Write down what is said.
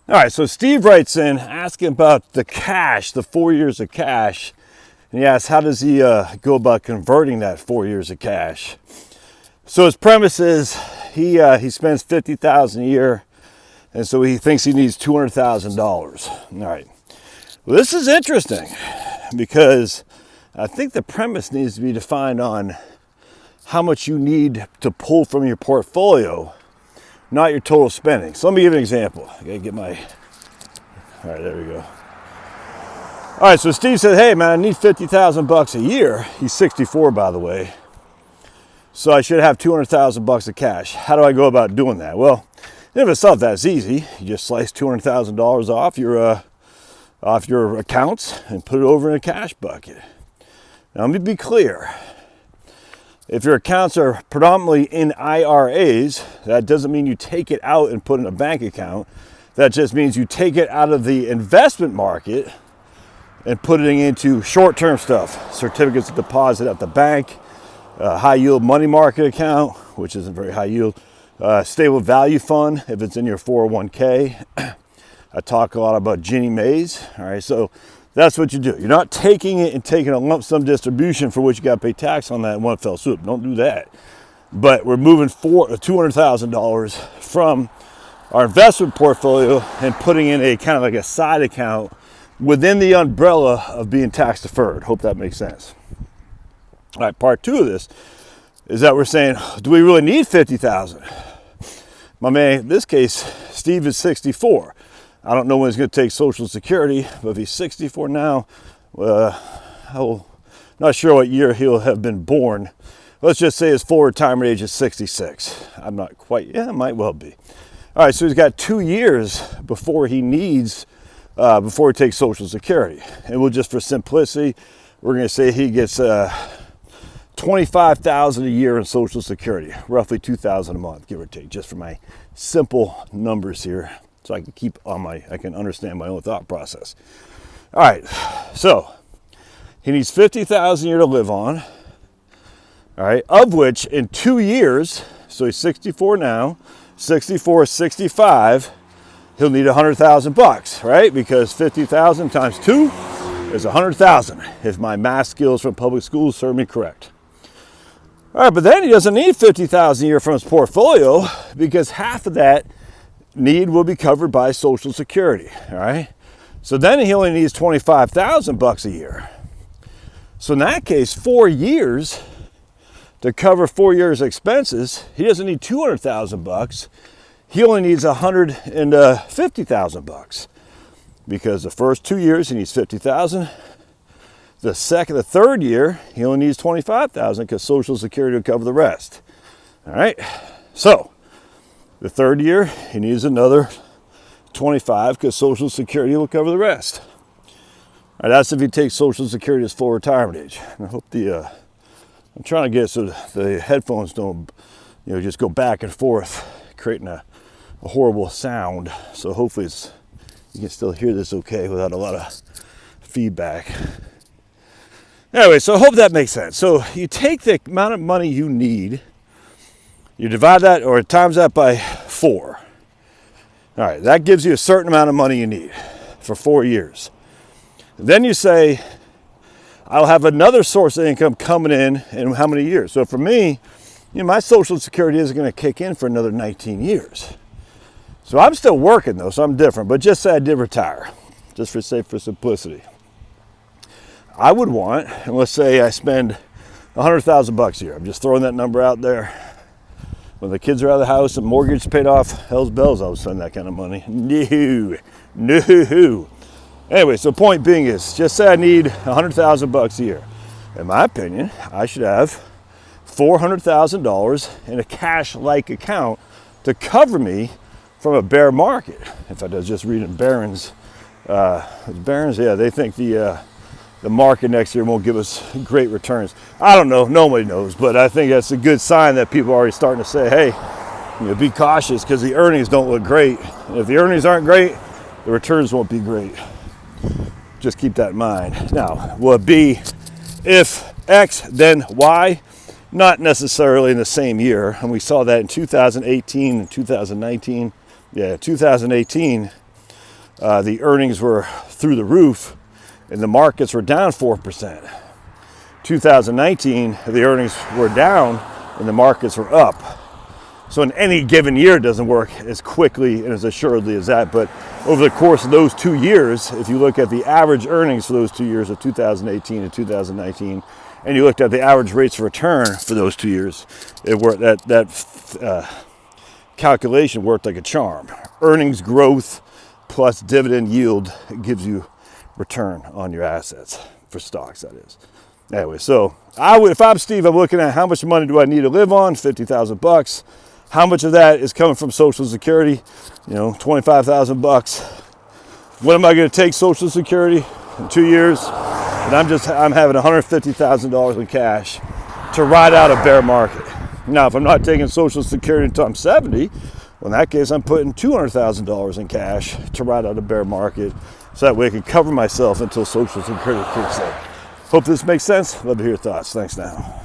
All right, so Steve writes in asking about the cash, the 4 years of cash. And he asks, how does he go about converting that 4 years of cash? So his premise is he spends $50,000 a year, and so he thinks he needs $200,000. All right. Well, this is interesting because I think the premise needs to be defined on how much you need to pull from your portfolio, not your total spending. So let me give you an example. I gotta get my, all right, there we go. All right, so Steve said, hey man, I need $50,000 a year. He's 64, by the way. So I should have $200,000 of cash. How do I go about doing that? Well, in of itself, that's easy. You just slice $200,000 off your accounts and put it over in a cash bucket. Now, let me be clear. If your accounts are predominantly in IRAs, that doesn't mean you take it out and put in a bank account. That just means you take it out of the investment market and put it into short-term stuff, certificates of deposit at the bank, high yield money market account, which isn't very high yield, stable value fund if it's in your 401k. I talk a lot about Ginnie Mae's. All right, so that's what you do. You're not taking it and taking a lump sum distribution for which you got to pay tax on that in one fell swoop. Don't do that. But we're moving $200,000 from our investment portfolio and putting in a kind of like a side account within the umbrella of being tax deferred. Hope that makes sense. All right, part two of this is that we're saying, do we really need $50,000? My man, in this case, Steve is 64. I don't know when he's going to take Social Security, but if he's 64 now, not sure what year he'll have been born. Let's just say his full retirement age is 66. I'm not quite, yeah, it might well be. All right, so he's got 2 years before he needs, before he takes Social Security. And we'll just, for simplicity, we're going to say he gets $25,000 a year in Social Security, roughly $2,000 a month, give or take, just for my simple numbers here. So I can I can understand my own thought process. All right, so he needs $50,000 a year to live on. All right, of which in 2 years, so he's 64 now, 64, 65, he'll need $100,000, right? Because 50,000 times 2 is 100,000. If my math skills from public schools serve me correct. All right, but then he doesn't need $50,000 a year from his portfolio because half of that need will be covered by Social Security, all right? So then he only needs $25,000 a year. So in that case, 4 years to cover 4 years' expenses, he doesn't need $200,000. He only needs $150,000 because the first 2 years he needs $50,000. The third year he only needs $25,000 because Social Security will cover the rest. All right, so. The third year, he needs another 25 because Social Security will cover the rest. All right, that's if he takes Social Security as full retirement age. And I hope I'm trying to get it so the headphones don't, just go back and forth, creating a horrible sound. So hopefully you can still hear this okay without a lot of feedback. Anyway, so I hope that makes sense. So you take the amount of money you need, you divide that or times that by 4. All right, that gives you a certain amount of money you need for 4 years. Then you say, I'll have another source of income coming in how many years? So for me, my Social Security isn't going to kick in for another 19 years. So I'm still working though, so I'm different. But just say I did retire, just for simplicity. I would want, and let's say I spend $100,000 a year. I'm just throwing that number out there. When the kids are out of the house and mortgage paid off, hell's bells, I would spend that kind of money. No. Anyway, so point being is, just say I need $100,000 a year. In my opinion, I should have $400,000 in a cash-like account to cover me from a bear market. If I was just reading Barron's, they think the market next year won't give us great returns. I don't know, nobody knows, but I think that's a good sign that people are already starting to say, hey, be cautious because the earnings don't look great. And if the earnings aren't great, the returns won't be great. Just keep that in mind. Now, will it be if X, then Y? Not necessarily in the same year. And we saw that in 2018 and 2019. Yeah, 2018, the earnings were through the roof and the markets were down 4%. 2019, the earnings were down and the markets were up. So in any given year, it doesn't work as quickly and as assuredly as that. But over the course of those 2 years, if you look at the average earnings for those 2 years of 2018 and 2019, and you looked at the average rates of return for those 2 years, it worked. That calculation worked like a charm. Earnings growth plus dividend yield gives you return on your assets for stocks, that is. Anyway, so if I'm Steve, I'm looking at how much money do I need to live on? $50,000. How much of that is coming from Social Security? $25,000. When am I going to take Social Security? In 2 years? And I'm having $150,000 in cash to ride out a bear market. Now, if I'm not taking Social Security until I'm 70, well, in that case, I'm putting $200,000 in cash to ride out a bear market, so that way I can cover myself until Social Security kicks in. Hope this makes sense. Love to hear your thoughts. Thanks now.